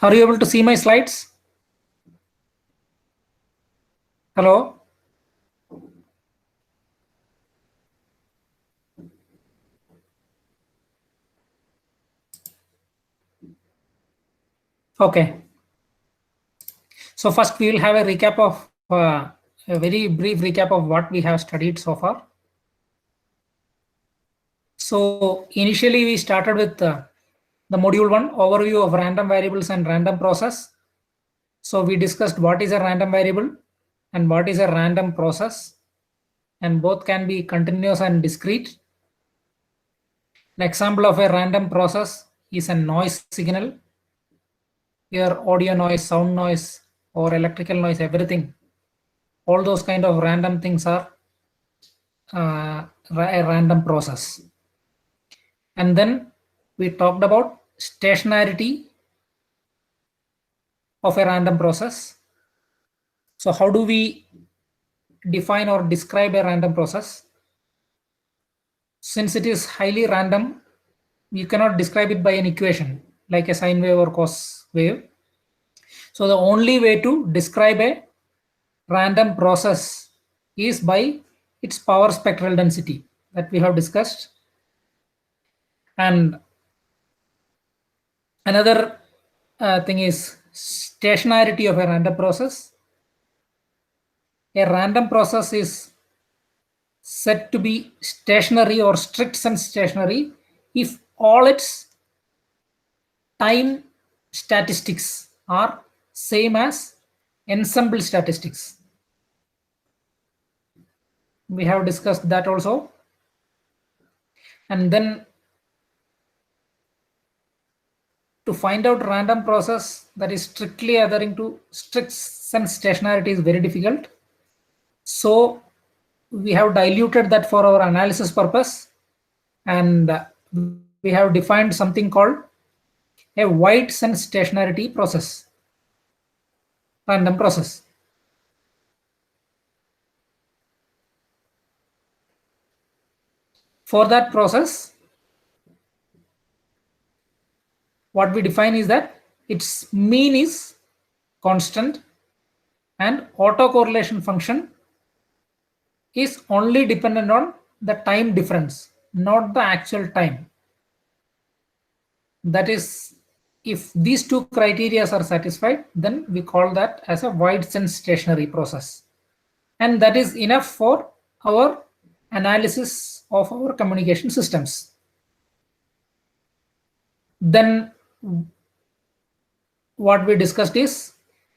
Are you able to see my slides? Hello? Okay. So first we will have a recap of a very brief recap of what we have studied so far. So initially we started with the module 1 overview of random variables and random process. So we discussed what is a random variable and what is a random process, and both can be continuous and discrete. An example of a random process is a noise signal. Your audio noise, sound noise, or electrical noise, everything. All those kind of random things are a random process. And then we talked about stationarity of a random process. So how do we define or describe a random process? Since it is highly random, you cannot describe it by an equation like a sine wave or cos wave. So the only way to describe a random process is by its power spectral density that we have discussed. And another thing is stationarity of a random process. A random process is said to be stationary or strict sense stationary if all its time statistics are same as ensemble statistics. We have discussed that also. And then to find out random process that is strictly adhering to strict sense stationarity is very difficult. So we have diluted that for our analysis purpose, and we have defined something called a wide sense stationarity process, random process. For that process, what we define is that its mean is constant and autocorrelation function is only dependent on the time difference, not the actual time. That is, if these two criteria are satisfied, then we call that as a wide sense stationary process. And that is enough for our analysis of our communication systems. Then what we discussed is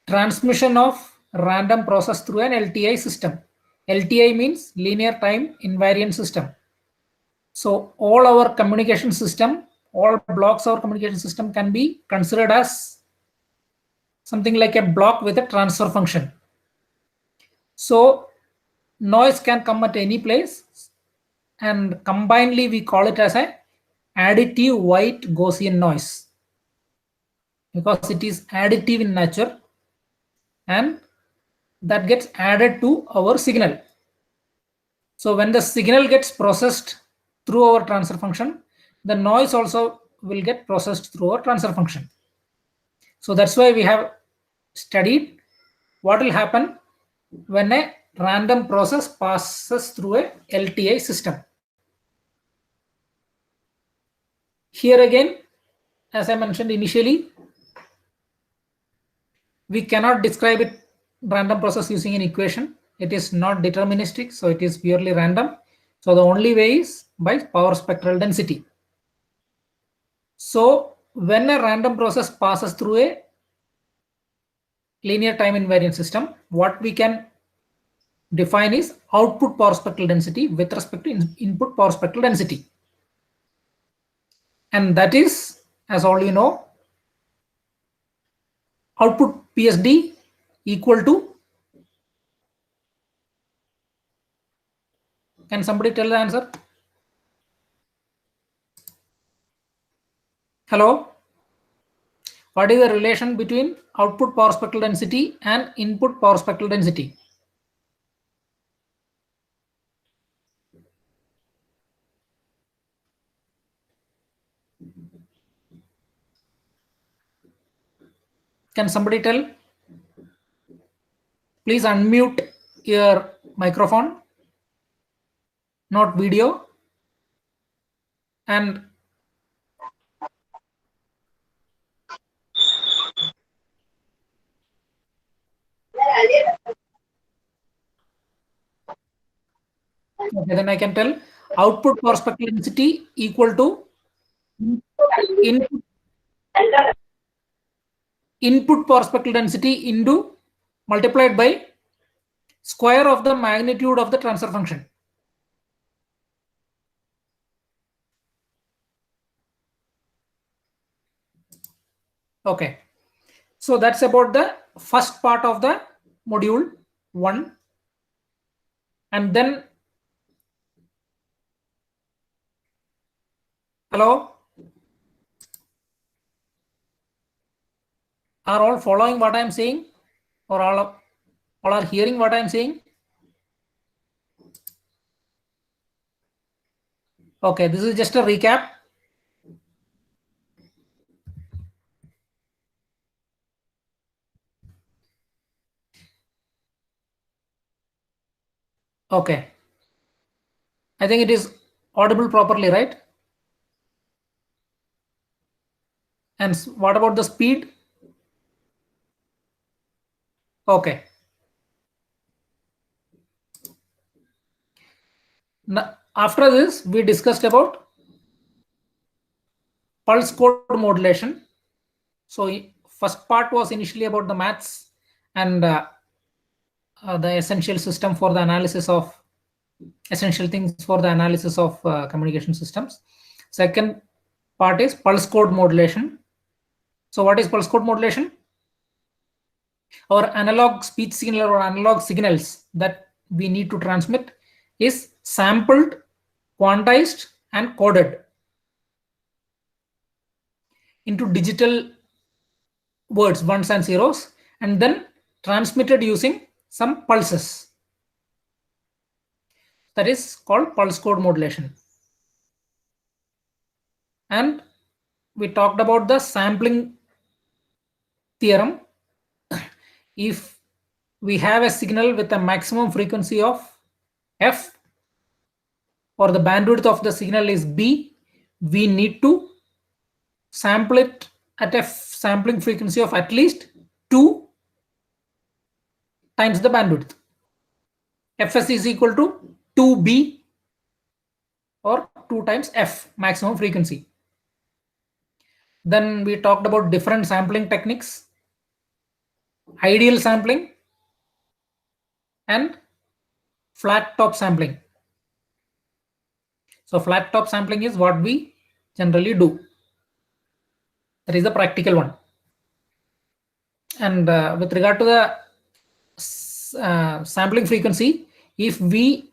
transmission of random process through an LTI system. LTI means linear time invariant system. So all our communication system, all blocks of our communication system can be considered as something like a block with a transfer function. So noise can come at any place, and combinedly we call it as a additive white Gaussian noise because it is additive in nature and that gets added to our signal. So when the signal gets processed through our transfer function, the noise also will get processed through our transfer function. So that's why we have studied what will happen when a random process passes through a LTI system. Here again, as I mentioned initially, we cannot describe it random process using an equation. It is not deterministic, so it is purely random. So the only way is by power spectral density. So when a random process passes through a linear time invariant system, what we can define is output power spectral density with respect to input power spectral density. And that is, as all you know, output PSD equal to, can somebody tell the answer? Hello? What is the relation between output power spectral density and input power spectral density? Can somebody tell? Please unmute your microphone, not video. And okay, then I can tell output power spectral density equal to input power spectral density into multiplied by square of the magnitude of the transfer function. Okay, so that's about the first part of the module 1. And then, hello, are all following what I am saying, or all are hearing what I am saying? Okay, this is just a recap. Okay, I think it is audible properly, right? And what about the speed? Okay. Now, after this, we discussed about pulse code modulation. So first part was initially about the maths and the essential system for the analysis of essential things for the analysis of communication systems. Second part is pulse code modulation. So what is pulse code modulation? Our analog speech signal or analog signals that we need to transmit is sampled, quantized, and coded into digital words, ones and zeros, and then transmitted using some pulses. That is called pulse code modulation. And we talked about the sampling theorem. If we have a signal with a maximum frequency of f, or the bandwidth of the signal is b, we need to sample it at a sampling frequency of at least 2 times the bandwidth. Fs is equal to 2b, or 2 times f, maximum frequency. Then we talked about different sampling techniques: ideal sampling and flat top sampling. So flat top sampling is what we generally do. That is the practical one. And with regard to the sampling frequency, if we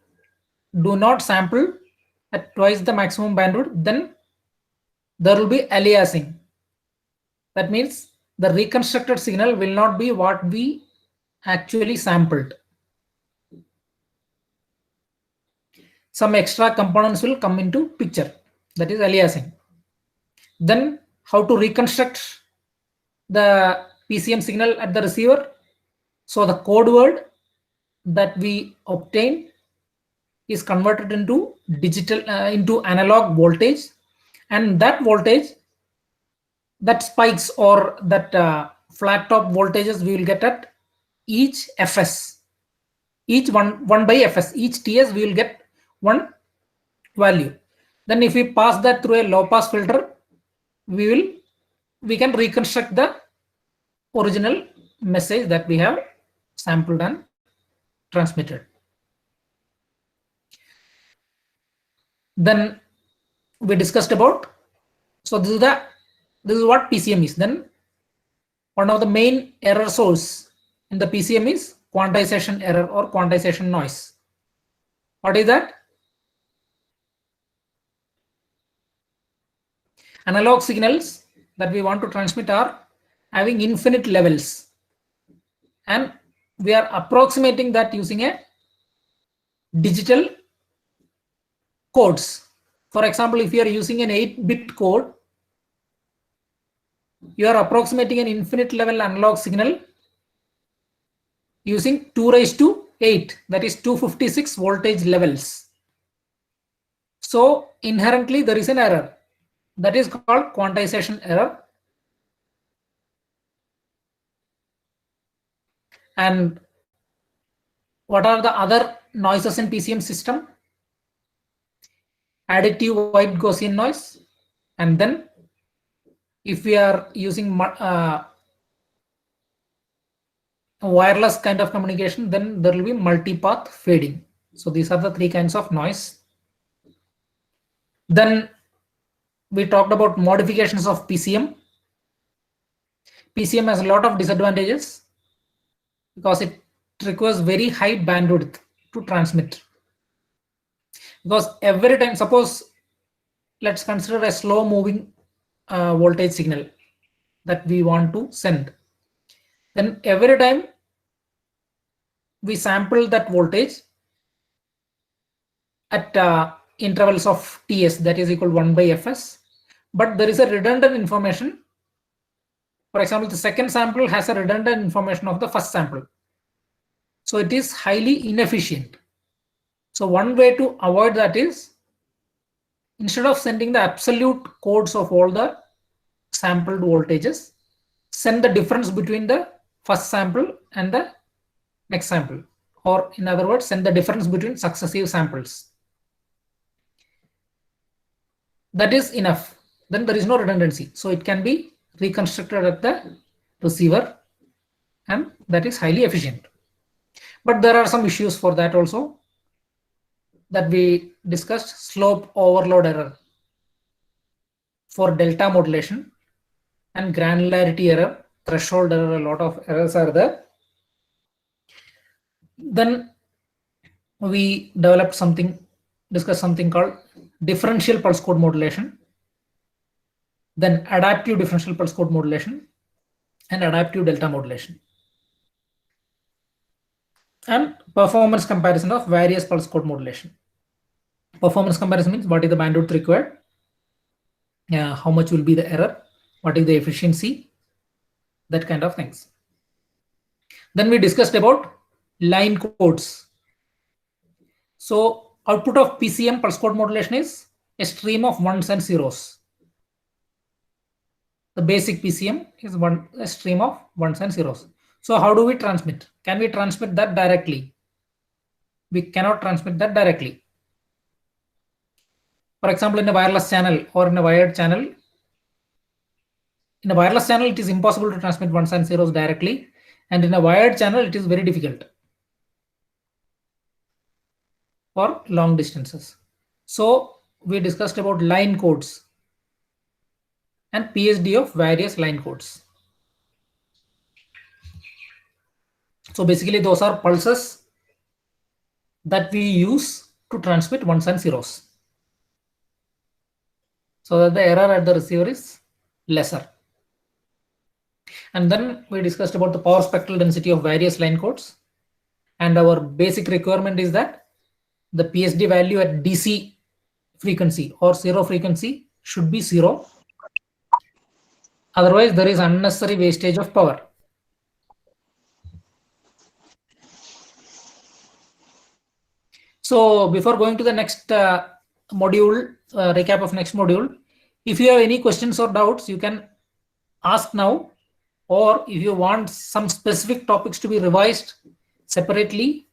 do not sample at twice the maximum bandwidth, then there will be aliasing. That means the reconstructed signal will not be what we actually sampled. Some extra components will come into picture. That is aliasing. Then how to reconstruct the PCM signal at the receiver? So the code word that we obtain is converted into digital into analog voltage, and that voltage, that spikes or that flat top voltages we will get at each Fs, each one by Fs, each Ts we will get one value. Then if we pass that through a low pass filter, we can reconstruct the original message that we have sampled and transmitted. Then we discussed about, so this is what PCM is. Then one of the main error source in the PCM is quantization error or quantization noise. What is that? Analog signals that we want to transmit are having infinite levels, and we are approximating that using a digital codes. For example, if you are using an 8-bit code, You are approximating an infinite level analog signal using 2 raised to 8, that is 256 voltage levels. So inherently there is an error that is called quantization error. And what are the other noises in PCM system? Additive white Gaussian noise, and then if we are using wireless kind of communication, then there will be multipath fading. So these are the 3 kinds of noise. Then we talked about modifications of PCM. PCM has a lot of disadvantages because it requires very high bandwidth to transmit. Because every time, suppose let's consider a slow moving voltage signal that we want to send. Then every time we sample that voltage at intervals of Ts, that is equal to 1 by Fs, but there is a redundant information. For example, the second sample has a redundant information of the first sample. So it is highly inefficient. So one way to avoid that is, instead of sending the absolute codes of all the sampled voltages, send the difference between the first sample and the next sample, or in other words, send the difference between successive samples. That is enough. Then there is no redundancy, so it can be reconstructed at the receiver, and that is highly efficient. But there are some issues for that also that we discussed. Slope overload error for delta modulation, and granularity error, threshold error, a lot of errors are there. Then we developed something, discussed something called differential pulse code modulation, then adaptive differential pulse code modulation, and adaptive delta modulation, and performance comparison of various pulse code modulation. Performance comparison means what is the bandwidth required, how much will be the error, what is the efficiency, that kind of things. Then we discussed about line codes. So output of PCM pulse code modulation is a stream of ones and zeros. The basic PCM is a stream of ones and zeros. So how do we transmit? Can we transmit that directly? We cannot transmit that directly. For example, in a wireless channel or in a wired channel, in a wireless channel, it is impossible to transmit ones and zeros directly. And in a wired channel, it is very difficult for long distances. So we discussed about line codes and PSD of various line codes. So basically those are pulses that we use to transmit ones and zeros, so that the error at the receiver is lesser. And then we discussed about the power spectral density of various line codes. And our basic requirement is that the PSD value at DC frequency or zero frequency should be 0. Otherwise, there is unnecessary wastage of power. So before going to the next module, recap of next module, if you have any questions or doubts, you can ask now, or if you want some specific topics to be revised separately,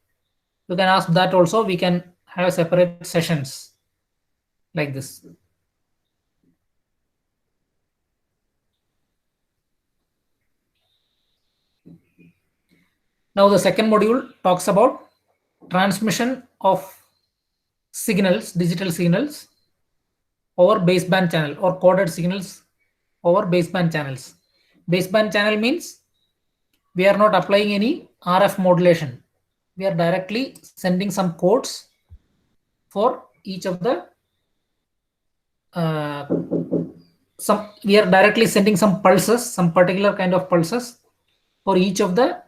you can ask that also. We can have separate sessions like this. Now the second module talks about transmission of signals, digital signals over baseband channel, or coded signals over baseband channels. Baseband channel means we are not applying any RF modulation. We are directly sending some codes for each of the we are directly sending some pulses, some particular kind of pulses for each of the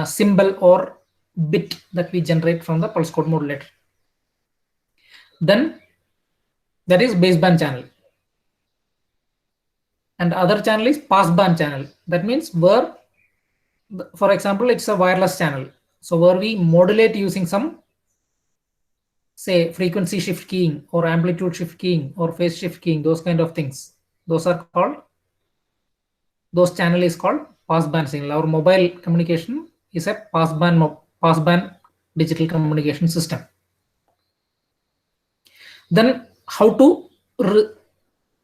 symbol or bit that we generate from the pulse code modulator. Then that is baseband channel. and other channel is passband channel. That means where, for example, it's a wireless channel. So where we modulate using some, say, frequency shift keying or amplitude shift keying or phase shift keying, those kind of things. Those channel is called passband signal. Our mobile communication is a passband digital communication system. Then how to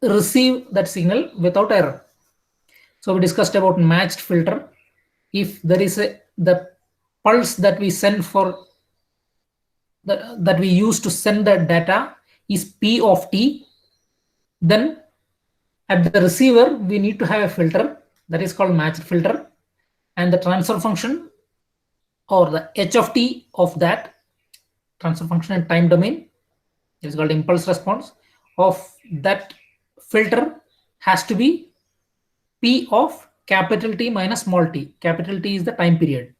receive that signal without error. So we discussed about matched filter. If there is the pulse that we send for that we use to send the data is P of t, then at the receiver we need to have a filter that is called matched filter, and the transfer function or the h of t of that transfer function in time domain is called impulse response of that filter has to be P of capital T minus small t. Capital T is the time period.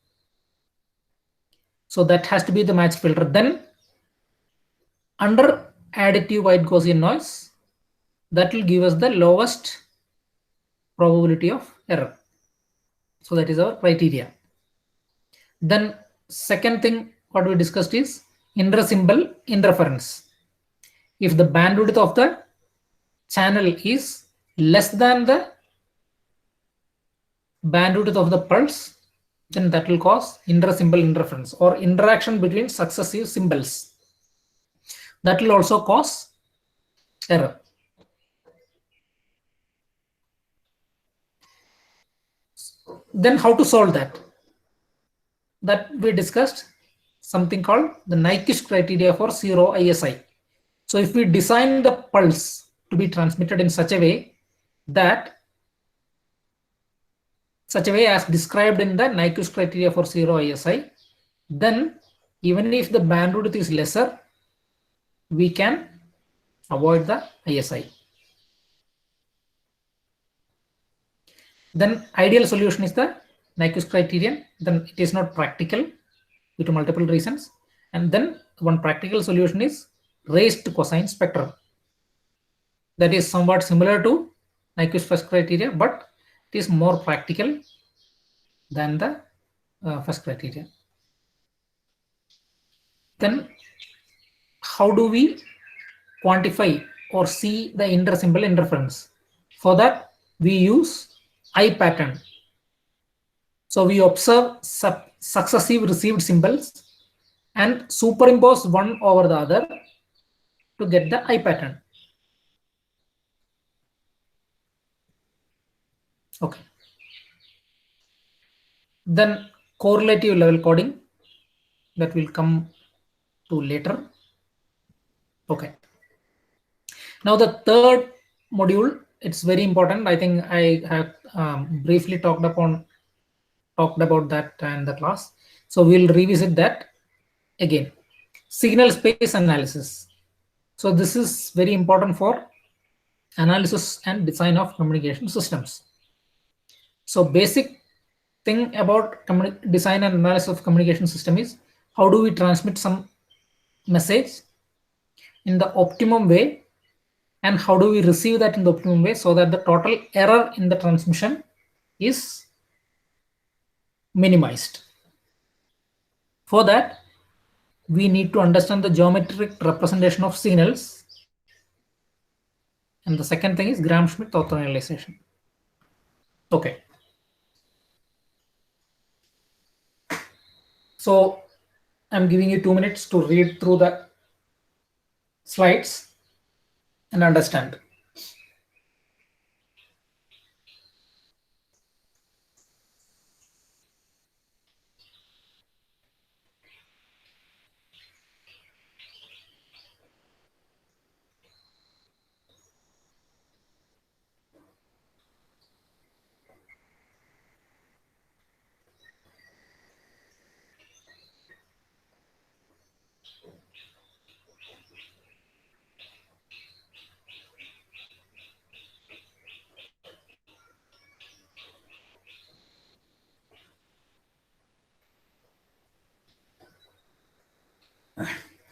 So that has to be the matched filter. Then under additive white Gaussian noise, that will give us the lowest probability of error. So that is our criteria. Then second thing what we discussed is inter-symbol interference. If the bandwidth of the channel is less than the bandwidth of the pulse, then that will cause inter-symbol interference or interaction between successive symbols. That will also cause error. Then how to solve that? That we discussed something called the Nyquist criteria for zero ISI. So if we design the pulse to be transmitted in such a way as described in the Nyquist criteria for zero ISI, then even if the bandwidth is lesser, we can avoid the ISI. Then ideal solution is the Nyquist criterion. Then it is not practical due to multiple reasons. And then one practical solution is raised cosine spectrum. That is somewhat similar to Nyquist first criteria, but it is more practical than the first criteria. Then how do we quantify or see the inter-symbol interference? For that we use I pattern. So we observe successive received symbols and superimpose one over the other to get the I pattern. Okay. Then correlative level coding, that will come to later. Okay. Now the third module, it's very important. I think I have briefly talked about that in the class. So we'll revisit that again. Signal space analysis. So this is very important for analysis and design of communication systems. So basic thing about design and analysis of communication system is how do we transmit some message in the optimum way, and how do we receive that in the optimum way so that the total error in the transmission is minimized. For that, we need to understand the geometric representation of signals. And the second thing is Gram-Schmidt orthogonalization. Okay. So I'm giving you 2 minutes to read through the slides and understand.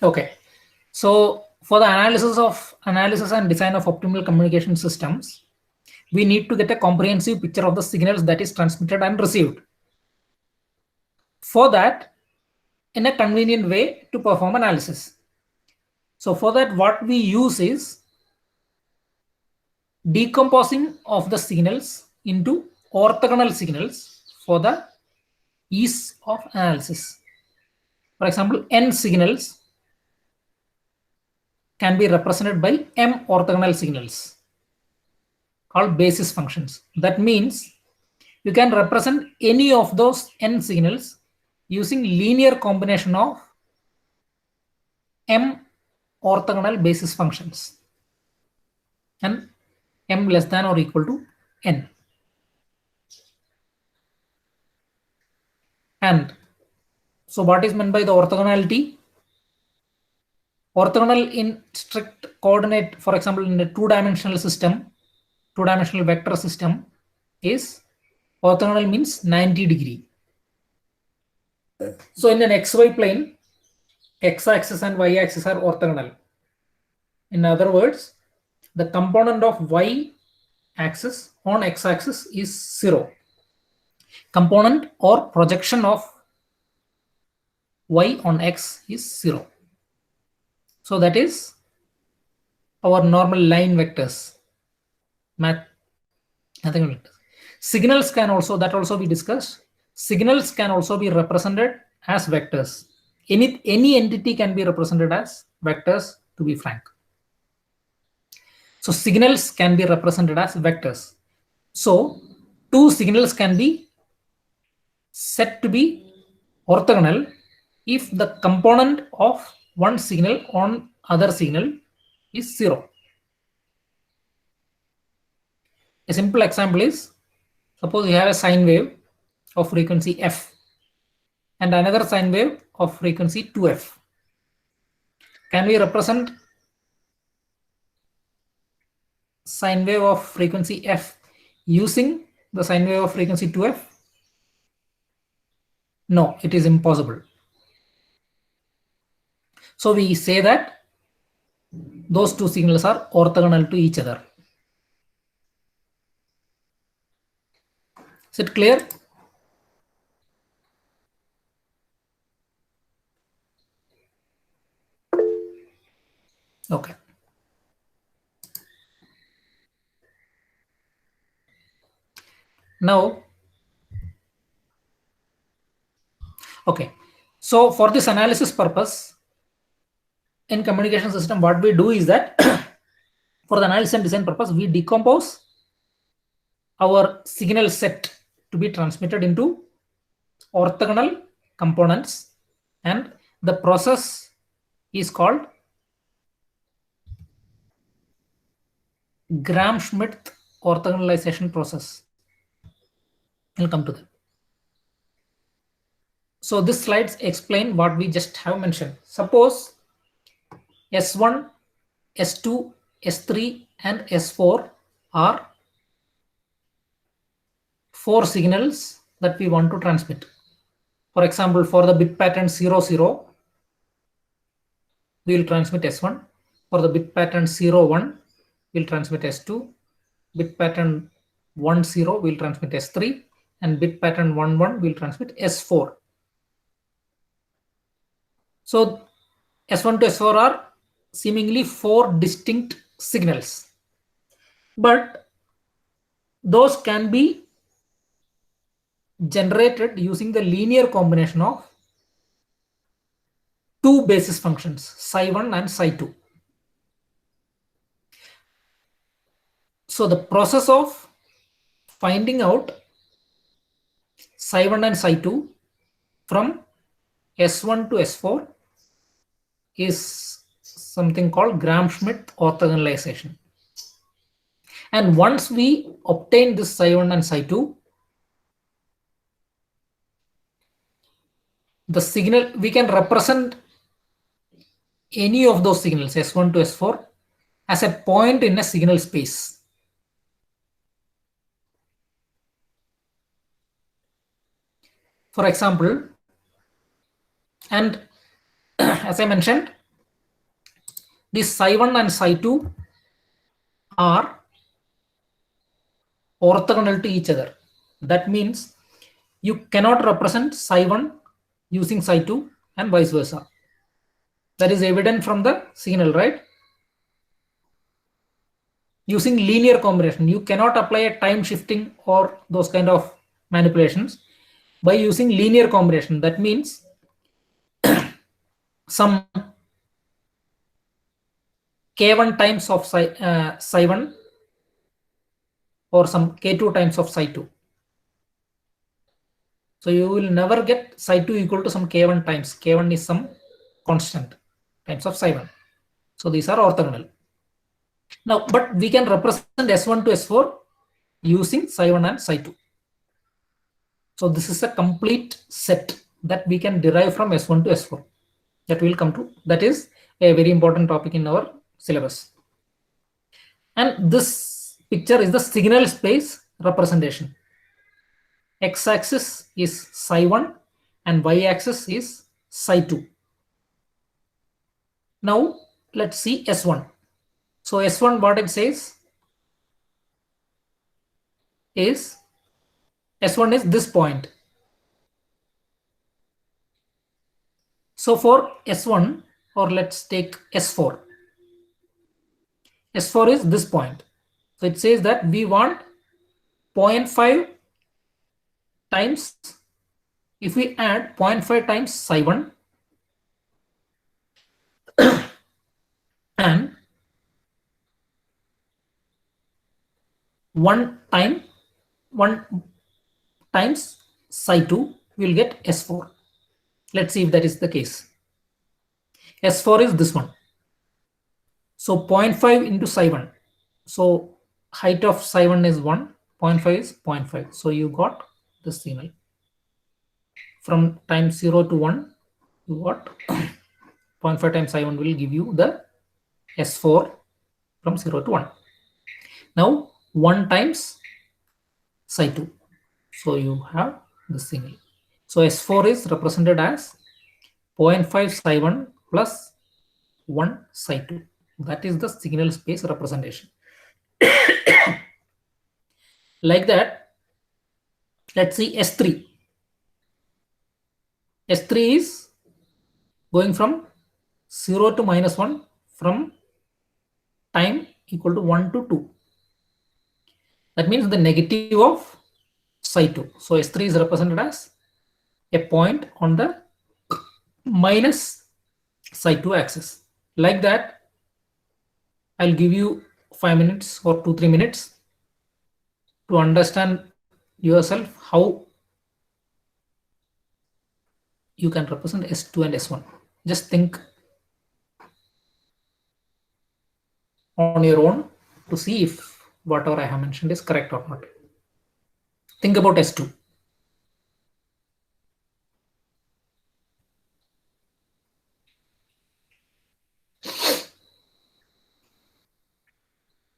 Okay, so for the analysis and design of optimal communication systems, we need to get a comprehensive picture of the signals that is transmitted and received. For that, in a convenient way to perform analysis. So for that, what we use is decomposing of the signals into orthogonal signals for the ease of analysis. For example, n signals can be represented by m orthogonal signals called basis functions. That means you can represent any of those n signals using linear combination of m orthogonal basis functions and m less than or equal to n. And so what is meant by the orthogonality? Orthogonal in strict coordinate, for example, in a two-dimensional system, two-dimensional vector system is orthogonal means 90 degree. So in an xy plane, x-axis and y-axis are orthogonal. In other words, the component of y-axis on x-axis is 0. Component or projection of y on x is 0. So that is our normal line vectors. Nothing vectors. Signals can also, that also we discussed. Signals can also be represented as vectors. Any entity can be represented as vectors, to be frank. So signals can be represented as vectors. So two signals can be said to be orthogonal if the component of one signal on other signal is 0. A simple example is, suppose you have a sine wave of frequency f and another sine wave of frequency 2f. Can we represent sine wave of frequency f using the sine wave of frequency 2f? No, it is impossible. So we say that those two signals are orthogonal to each other. Is it clear? Okay. Now, okay. So for this analysis purpose, in communication system, what we do is that for the analysis and design purpose, we decompose our signal set to be transmitted into orthogonal components, and the process is called Gram-Schmidt orthogonalization process. We'll come to that. So this slides explain what we just have mentioned. Suppose S1, S2, S3 and S4 are 4 signals that we want to transmit. For example, for the bit pattern 00, we will transmit S1. For the bit pattern 01, we will transmit S2. Bit pattern 10, we will transmit S3. And bit pattern 11, we will transmit S4. So S1 to S4 are seemingly 4 distinct signals. But those can be generated using the linear combination of two basis functions, psi1 and psi2. So the process of finding out psi1 and psi2 from S1 to S4 is something called Gram-Schmidt orthogonalization. And once we obtain this psi1 and psi2, the signal, we can represent any of those signals, S1 to S4, as a point in a signal space. For example, and as I mentioned, this psi1 and psi2 are orthogonal to each other. That means you cannot represent psi1 using psi2 and vice versa. That is evident from the signal, right? Using linear combination, you cannot apply a time shifting or those kind of manipulations by using linear combination. That means some k1 times of psi1 or some k2 times of psi2. So you will never get psi2 equal to some k1 times. K1 is some constant times of psi1. So these are orthogonal. Now, but we can represent S1 to S4 using psi1 and psi2. So this is a complete set that we can derive from S1 to S4. That will come to. That is a very important topic in our syllabus. And this picture is the signal space representation. X-axis is psi1 and y-axis is psi2. Now let's see S1. So S1, what it says is S1 is this point. So for S1, or let's take S4. S4 is this point. So it says that we want 0.5 times, if we add 0.5 times psi1 and 1 times psi2, we will get S4. Let's see if that is the case. S4 is this one. So 0.5 into psi1. So height of psi1 is 1, 0.5 is 0.5. So you got this signal. From time 0 to 1, you got 0.5 times psi1 will give you the S4 from 0 to 1. Now 1 times psi2. So you have this signal. So S4 is represented as 0.5 psi1 plus 1 psi2. That is the signal space representation. Like that, let's see S3. S3 is going from 0 to -1 from time equal to 1 to 2. That means the negative of psi2. So S3 is represented as a point on the minus psi2 axis. Like that, I'll give you 5 minutes or 2-3 minutes to understand yourself how you can represent S2 and S1. Just think on your own to see if whatever I have mentioned is correct or not. Think about S2.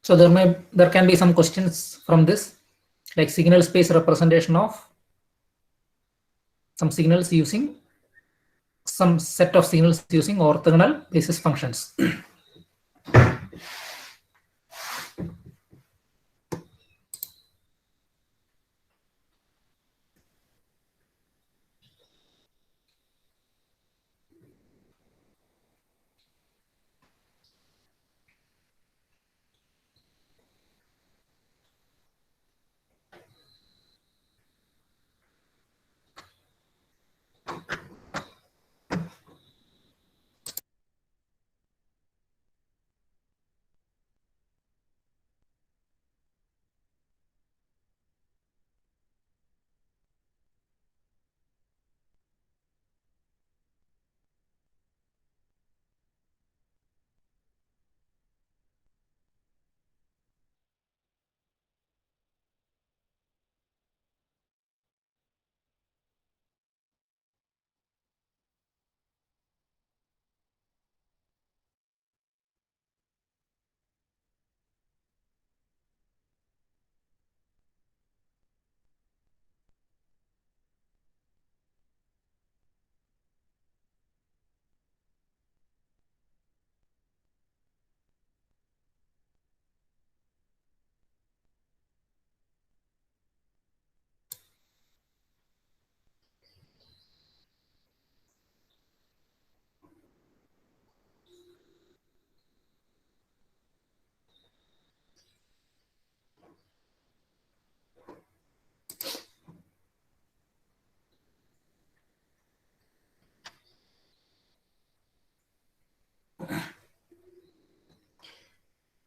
So there can be some questions from this, like signal space representation of some signals using some set of signals using orthogonal basis functions.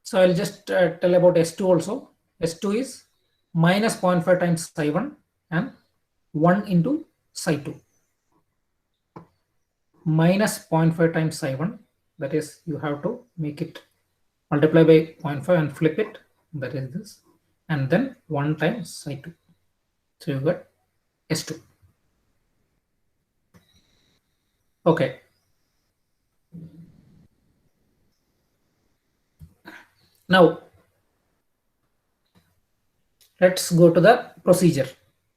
So I'll just tell about S2 also. S2 is minus 0.5 times psi1 and 1 into psi2. Minus 0.5 times psi1, that is, you have to make it multiply by 0.5 and flip it, that is this, and then 1 times psi2. So you got S2. Okay. Now let's go to the procedure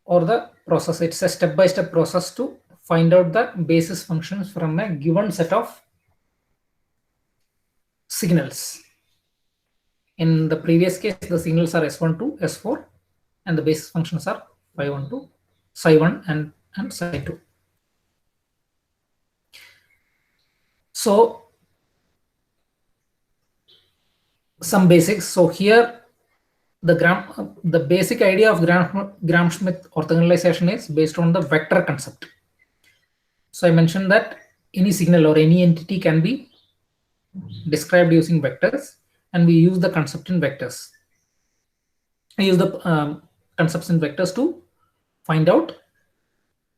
or the process. It's a step-by-step process to find out the basis functions from a given set of signals. In the previous case, the signals are S1 to S4 and the basis functions are phi1 to psi1 and psi2. So some basics. So here the basic idea of Gram-Schmidt orthogonalization is based on the vector concept. So I mentioned that any signal or any entity can be described using vectors, and we use the concept in vectors. We use the concepts in vectors to find out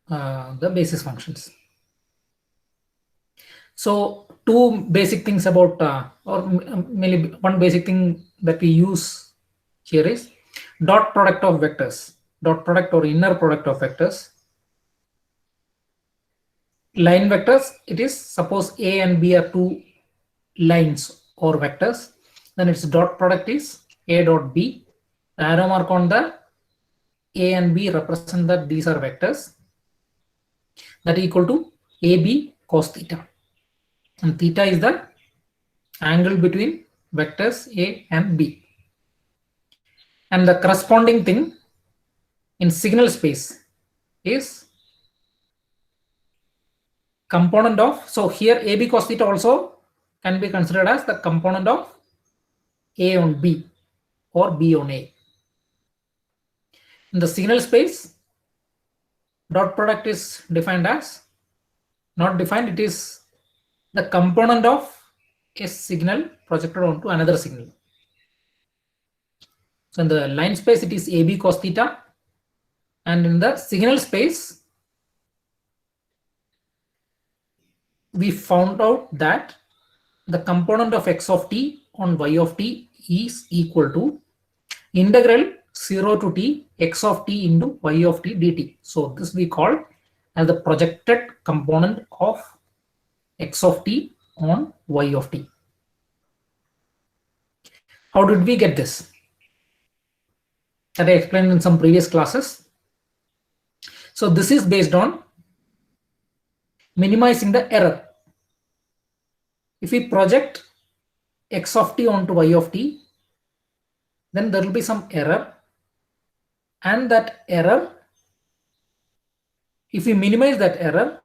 the basis functions. So two basic things about, or mainly one basic thing that we use here is dot product of vectors, dot product or inner product of vectors. Line vectors, it is suppose A and B are two lines or vectors, then its dot product is A dot B. The arrow mark on the A and B represent that these are vectors, that equal to AB cos theta, and theta is the angle between vectors A and B. And the corresponding thing in signal space is component of, so here AB cos theta also can be considered as the component of A on B or B on A. In the signal space, dot product is defined as, not defined, it is the component of a signal projected onto another signal. So in the line space, it is AB cos theta, and in the signal space, we found out that the component of x of t on y of t is equal to integral 0 to t x of t into y of t dt. So this we call as the projected component of x of t on y of t. How did we get this? That I explained in some previous classes. So this is based on minimizing the error. If we project x of t onto y of t, then there will be some error, and that error, if we minimize that error,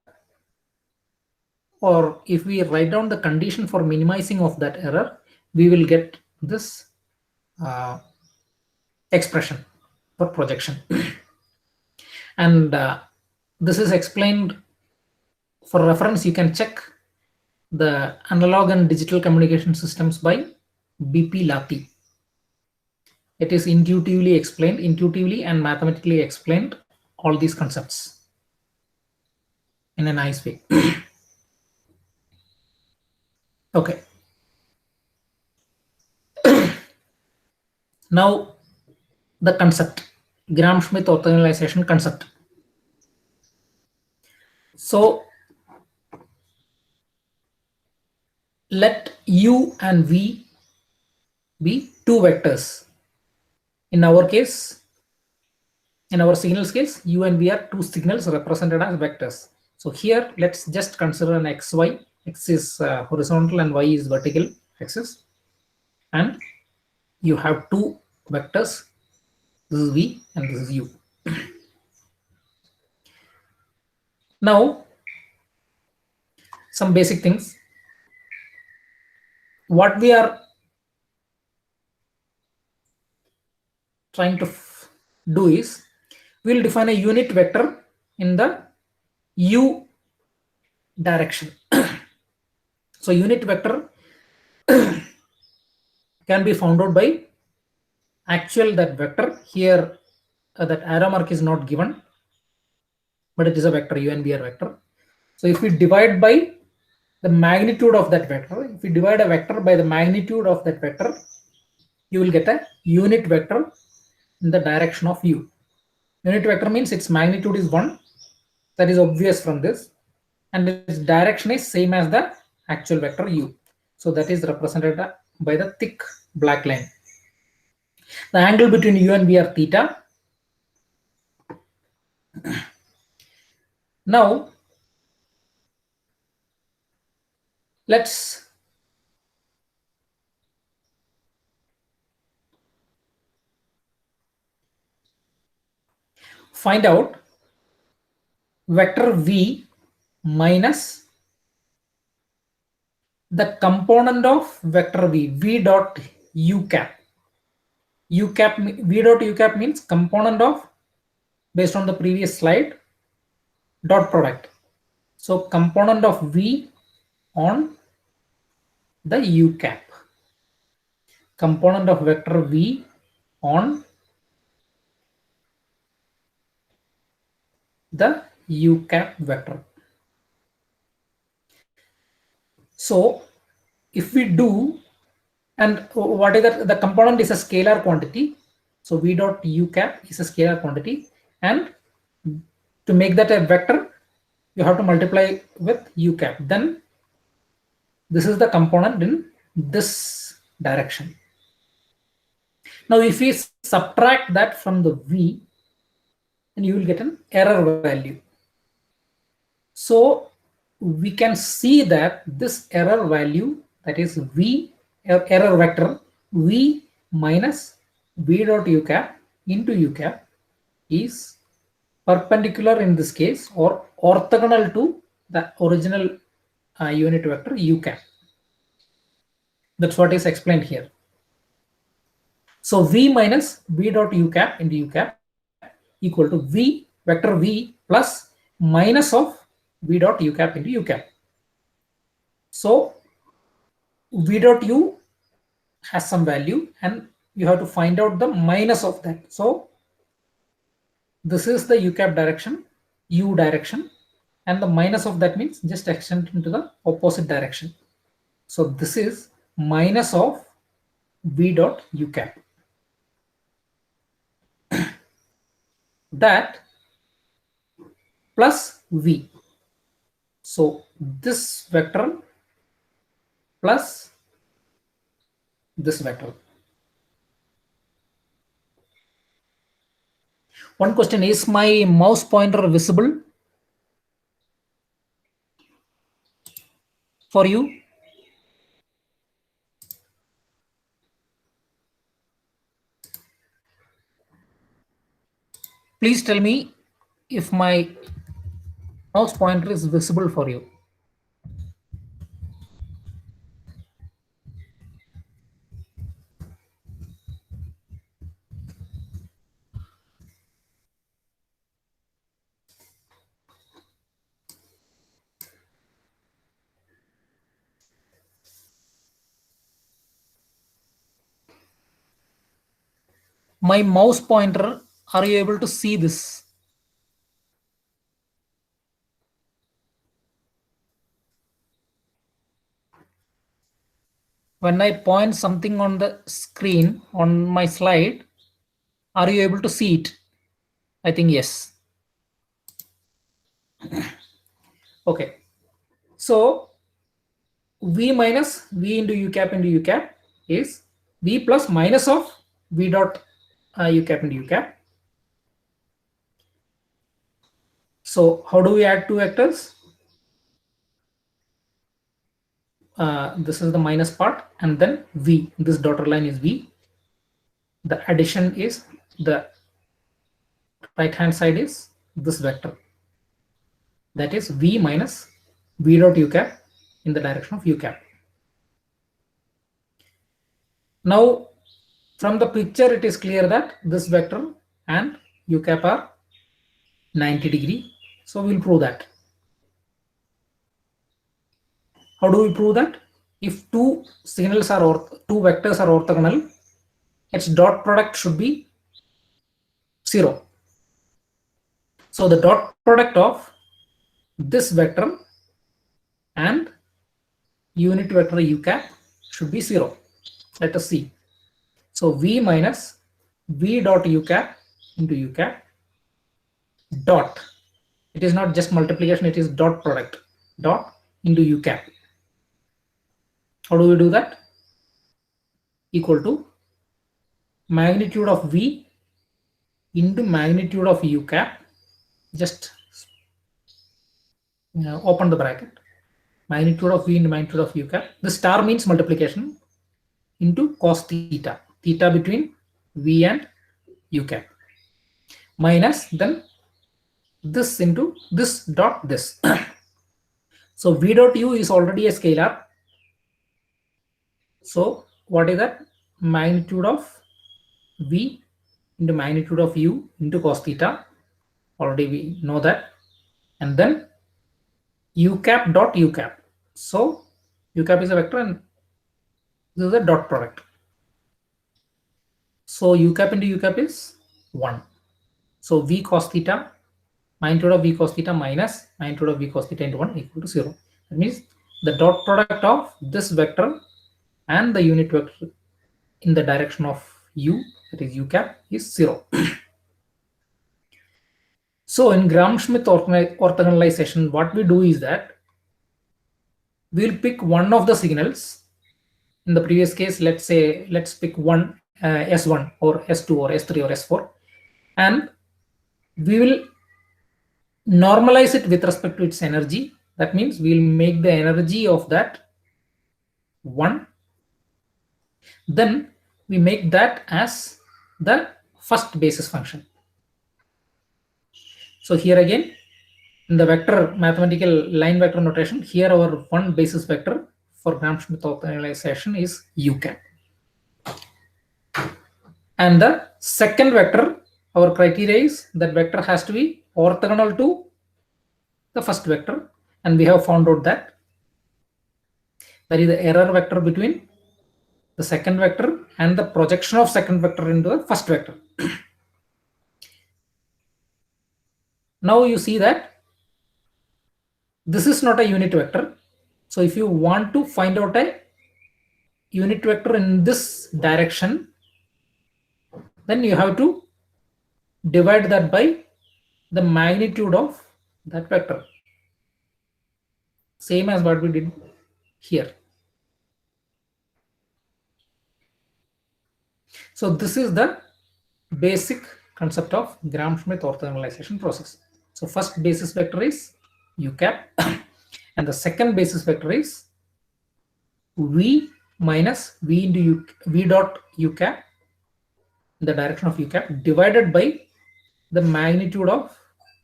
or if we write down the condition for minimizing of that error, we will get this expression for projection. And this is explained. For reference, you can check the analog and digital communication systems by B.P. Lati. It is intuitively explained, intuitively and mathematically explained all these concepts in a nice way. Okay. Now the concept, Gram-Schmidt orthogonalization concept. So let U and V be two vectors. In our case, in our signals case, U and V are two signals represented as vectors. So here, let's just consider an XY. X is horizontal and Y is vertical axis. And you have two vectors. This is V and this is U. Now, some basic things. What we are trying to do is, we'll define a unit vector in the U direction. So unit vector can be found out by actual that vector. Here that arrow mark is not given, but it is a vector, UNVR vector. So if we divide by the magnitude of that vector, if we divide a vector by the magnitude of that vector, you will get a unit vector in the direction of u. Unit vector means its magnitude is 1. That is obvious from this. And its direction is same as the actual vector u. So that is represented by the thick black line. The angle between u and v are theta. Now, let's find out vector v minus the component of vector v dot u cap. V dot u cap means component of, based on the previous slide, dot product. So component of v on the u cap. Component of vector v on the u cap vector. So if we do, and what is that? The component is a scalar quantity. So v dot u cap is a scalar quantity, and to make that a vector, you have to multiply with u cap. Then this is the component in this direction. Now if we subtract that from the v, then you will get an error value. So we can see that this error value, that is v, error vector v minus v dot u cap into u cap, is perpendicular in this case, or orthogonal to the original unit vector u cap. That's what is explained here. So v minus v dot u cap into u cap equal to v vector v plus minus of v dot u cap into u cap. So v dot u has some value, and you have to find out the minus of that. So this is the u cap direction, u direction, and the minus of that means just extend into the opposite direction. So this is minus of v dot u cap. That plus v. So this vector plus this vector. One question, is my mouse pointer visible for you? Please tell me if my mouse pointer is visible for you. My mouse pointer, are you able to see this? When I point something on the screen on my slide, are you able to see it? I think yes. Okay. So v minus v into u cap is v plus minus of v dot u cap into u cap. So how do we add two vectors? This is the minus part, and then v, this dotted line is v. The addition is the right hand side is this vector, that is v minus v dot u cap in the direction of u cap. Now from the picture it is clear that this vector and u cap are 90 degree. So we'll prove that. How do we prove that? if two signals are two vectors are orthogonal, its dot product should be 0. So the dot product of this vector and unit vector u cap should be 0. Let us see. So v minus v dot u cap into u cap dot. It is not just multiplication, it is dot product. Dot into u cap. How do we do that? Equal to magnitude of v into magnitude of u cap. Just open the bracket. Magnitude of v into magnitude of u cap. The star means multiplication into cos theta. Theta between v and u cap. Minus then this into this dot this. So v dot u is already a scalar. So what is that? Magnitude of v into magnitude of u into cos theta. Already we know that. And then u cap dot u cap. So u cap is a vector and this is a dot product. So u cap into u cap is 1. So v cos theta, magnitude of v cos theta minus magnitude of v cos theta into 1 equal to 0. That means the dot product of this vector and the unit vector in the direction of u, that is u cap, is 0. So in Gram-Schmidt orthogonalization, what we do is that we'll pick one of the signals. In the previous case, let's pick one S1 or S2 or S3 or S4, and we will normalize it with respect to its energy. That means we'll make the energy of that 1. Then we make that as the first basis function. So here again, in the vector mathematical line vector notation, here our one basis vector for Gram-Schmidt orthogonalization is u cap. And the second vector, our criteria is that vector has to be orthogonal to the first vector, and we have found out that is the error vector between the second vector and the projection of second vector into the first vector. Now you see that this is not a unit vector. So if you want to find out a unit vector in this direction, then you have to divide that by the magnitude of that vector. Same as what we did here. So this is the basic concept of Gram-Schmidt orthogonalization process. So first basis vector is u cap and the second basis vector is v minus v into v dot u cap in the direction of u cap divided by the magnitude of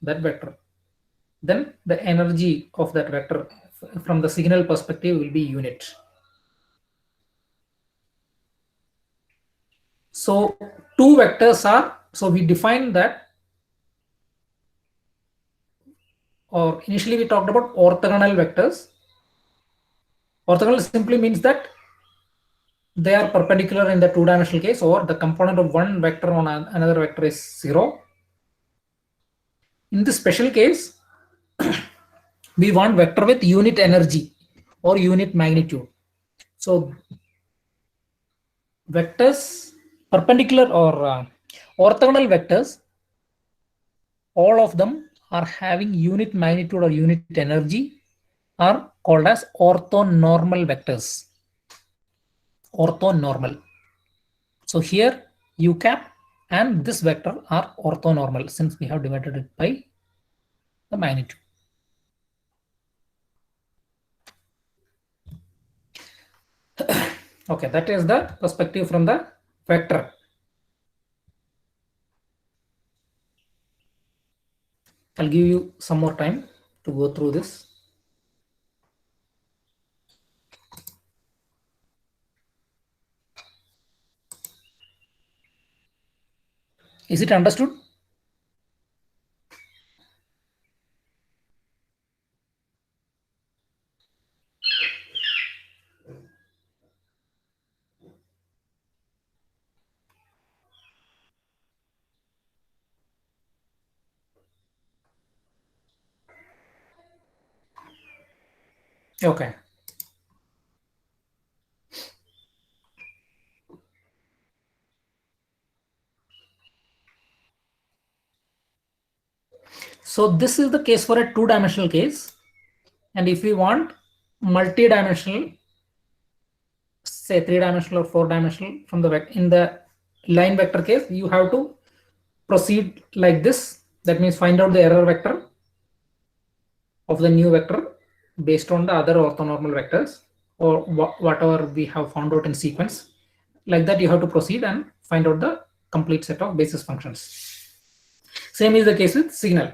that vector. Then the energy of that vector from the signal perspective will be unit. So two vectors are, so we define that, or initially we talked about orthogonal vectors. Orthogonal simply means that they are perpendicular in the two-dimensional case, or the component of one vector on another vector is 0. In this special case, we want vector with unit energy or unit magnitude. So vectors, perpendicular or orthogonal vectors, all of them are having unit magnitude or unit energy, are called as orthonormal vectors. Orthonormal. So here u cap and this vector are orthonormal since we have divided it by the magnitude. Okay, that is the perspective from the vector. I'll give you some more time to go through this. Is it understood? Okay. So this is the case for a two-dimensional case. And if we want multi-dimensional, say three-dimensional or four-dimensional from the in the line vector case, you have to proceed like this. That means find out the error vector of the new vector based on the other orthonormal vectors or whatever we have found out in sequence. Like that, you have to proceed and find out the complete set of basis functions. Same is the case with signal.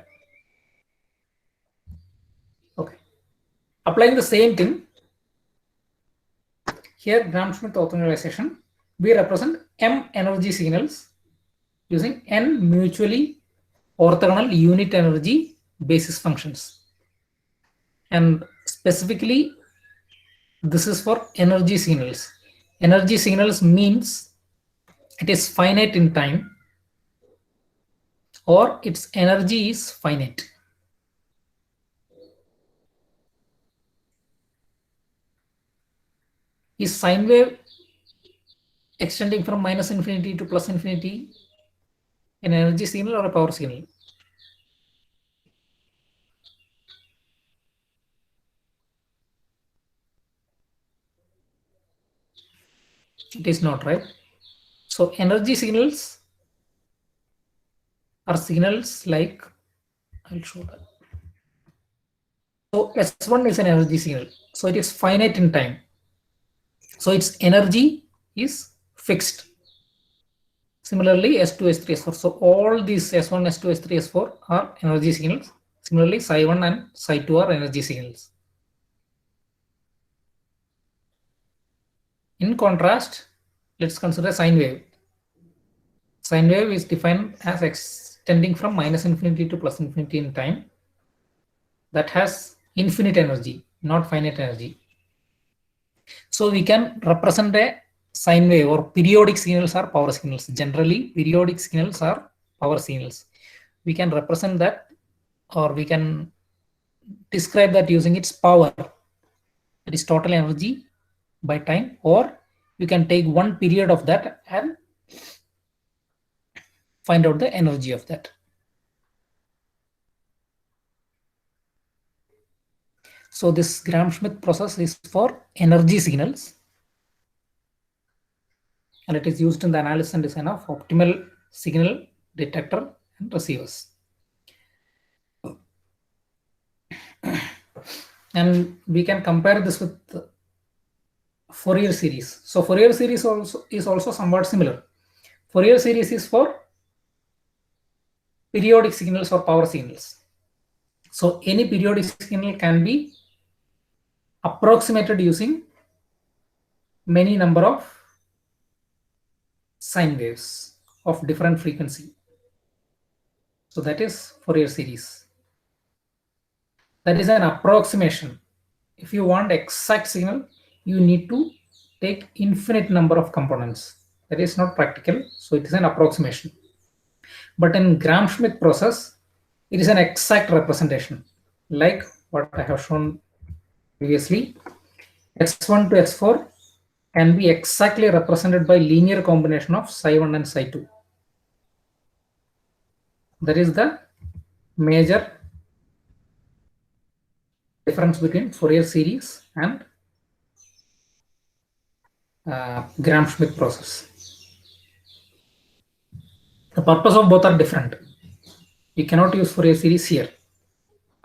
Okay. Applying the same thing, here Gram-Schmidt orthogonalization, we represent M energy signals using N mutually orthogonal unit energy basis functions. And specifically, this is for energy signals. Energy signals means it is finite in time or its energy is finite. Is sine wave extending from minus infinity to plus infinity an energy signal or a power signal? It is not, right? So energy signals are signals like, I'll show that. So S1 is an energy signal. So it is finite in time. So its energy is fixed. Similarly, S2, S3, S4. So all these S1, S2, S3, S4 are energy signals. Similarly, Psi1 and Psi2 are energy signals. In contrast, let's consider sine wave. Sine wave is defined as extending from minus infinity to plus infinity in time. That has infinite energy, not finite energy. So we can represent a sine wave or periodic signals are power signals. Generally, periodic signals are power signals. We can represent that, or we can describe that using its power, that is total energy by time, or you can take one period of that and find out the energy of that. So this Gram-Schmidt process is for energy signals, and it is used in the analysis and design of optimal signal detector and receivers. And we can compare this with Fourier series. So Fourier series is also somewhat similar. Fourier series is for periodic signals or power signals. So any periodic signal can be approximated using many number of sine waves of different frequency. So that is Fourier series. That is an approximation. If you want exact signal, you need to take infinite number of components. That is not practical, so it is an approximation. But in Gram-Schmidt process, it is an exact representation, like what I have shown previously. S1 to S4 can be exactly represented by linear combination of Psi1 and Psi2. That is the major difference between Fourier series and Gram-Schmidt process. The purpose of both are different. You cannot use Fourier series here.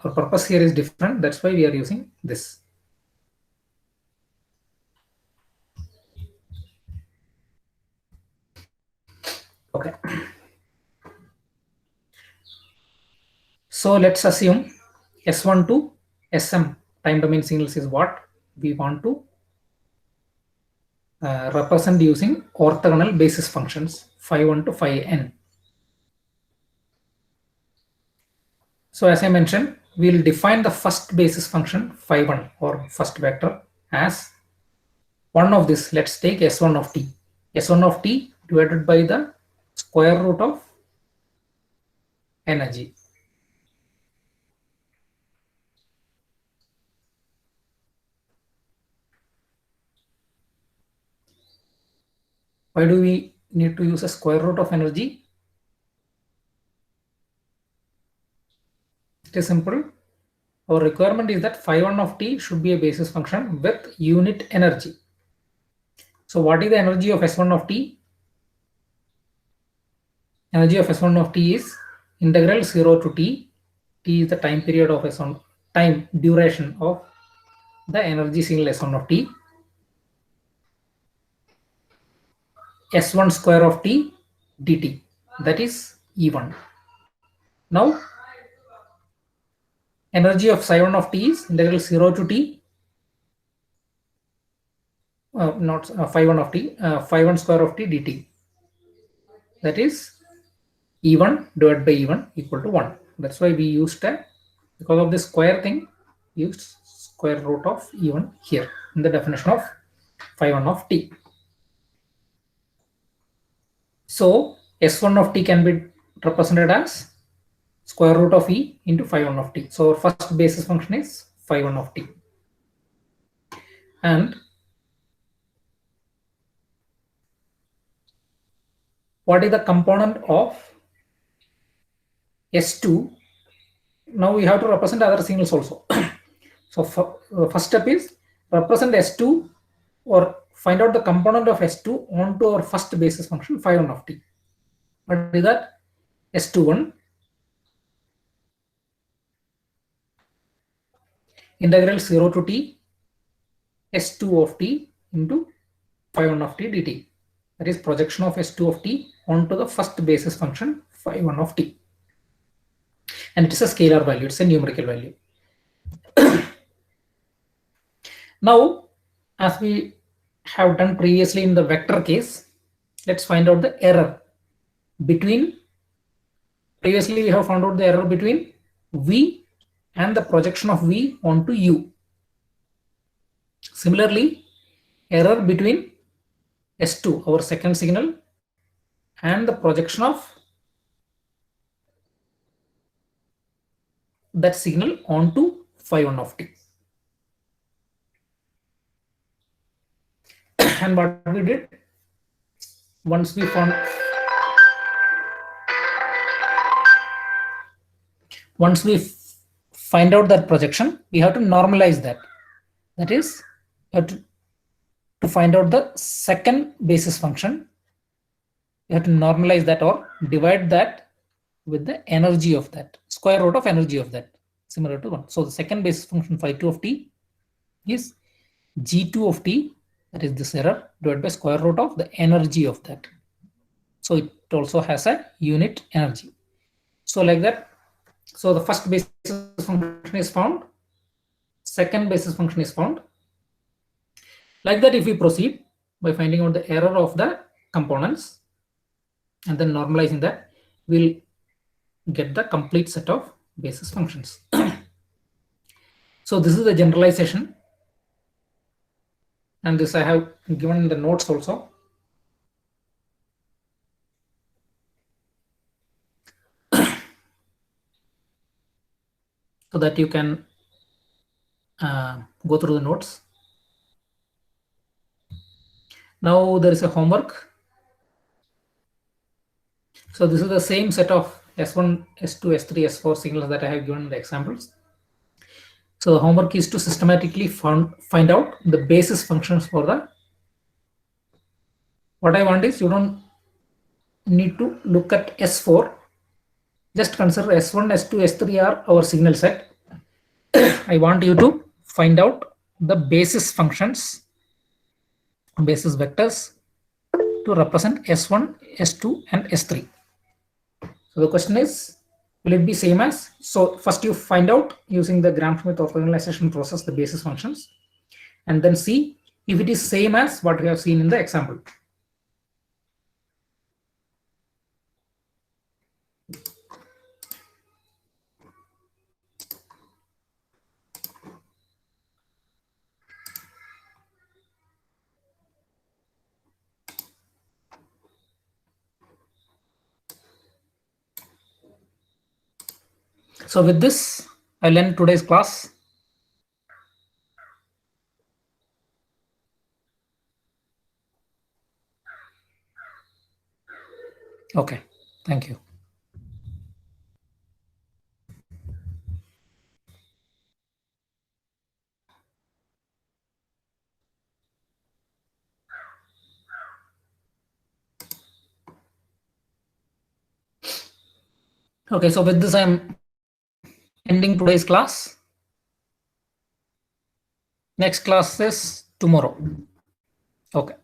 Our purpose here is different. That's why we are using this. Okay. So let's assume S1 to SM time domain signals is what we want to represent using orthogonal basis functions phi1 to phi-n. So as I mentioned, we'll define the first basis function phi1 or first vector as one of this. Let's take S1 of t. S1 of t divided by the square root of energy. Why do we need to use a square root of energy? It is simple. Our requirement is that phi1 of t should be a basis function with unit energy. So what is the energy of S1 of t? Energy of S1 of t is integral 0 to t. T is the time period of S1, time duration of the energy signal S1 of t. S1 square of t dt, that is E1. Now energy of psi1 of t is integral 0 to t, not phi1 of t, phi1 square of t dt, that is E1 divided by E1 equal to 1. That's why we used because of this square thing, used square root of E1 here in the definition of phi1 of t. So S1 of t can be represented as square root of E into phi1 of t. So our first basis function is phi1 of t. And what is the component of S2? Now we have to represent other signals also. So first step is represent S2 or find out the component of S2 onto our first basis function phi1 of t. What is that? S21 integral 0 to t S2 of t into phi1 of t dt. That is projection of S2 of t onto the first basis function phi1 of t. And it is a scalar value, it's a numerical value. Now, as we have done previously in the vector case, let's find out the error between. Previously, we have found out the error between V and the projection of V onto U. Similarly, error between S2, our second signal, and the projection of that signal onto phi1 of t. And what we did, once we find out that projection, we have to normalize that. That is, to find out the second basis function, you have to normalize that or divide that with the energy of that, square root of energy of that, similar to 1. So the second basis function phi2 of t is g2 of t, that is this error, divided by square root of the energy of that. So it also has a unit energy. So like that, so the first basis function is found, second basis function is found. Like that, if we proceed by finding out the error of the components and then normalizing that, we'll get the complete set of basis functions. So this is the generalization, and this I have given in the notes also. So that you can go through the notes. Now there is a homework. So this is the same set of S1, S2, S3, S4 signals that I have given in the examples. So the homework is to systematically find out the basis functions for the. What I want is, you don't need to look at S4. Just consider S1, S2, S3 are our signal set. I want you to find out the basis functions, basis vectors to represent S1, S2, and S3. So the question is, will it be same as? So first you find out using the Gram-Schmidt orthogonalization process the basis functions, and then see if it is same as what we have seen in the example. So with this, I'll end today's class. Okay, thank you. Okay, so with this, I'm ending today's class. Next class is tomorrow. Okay.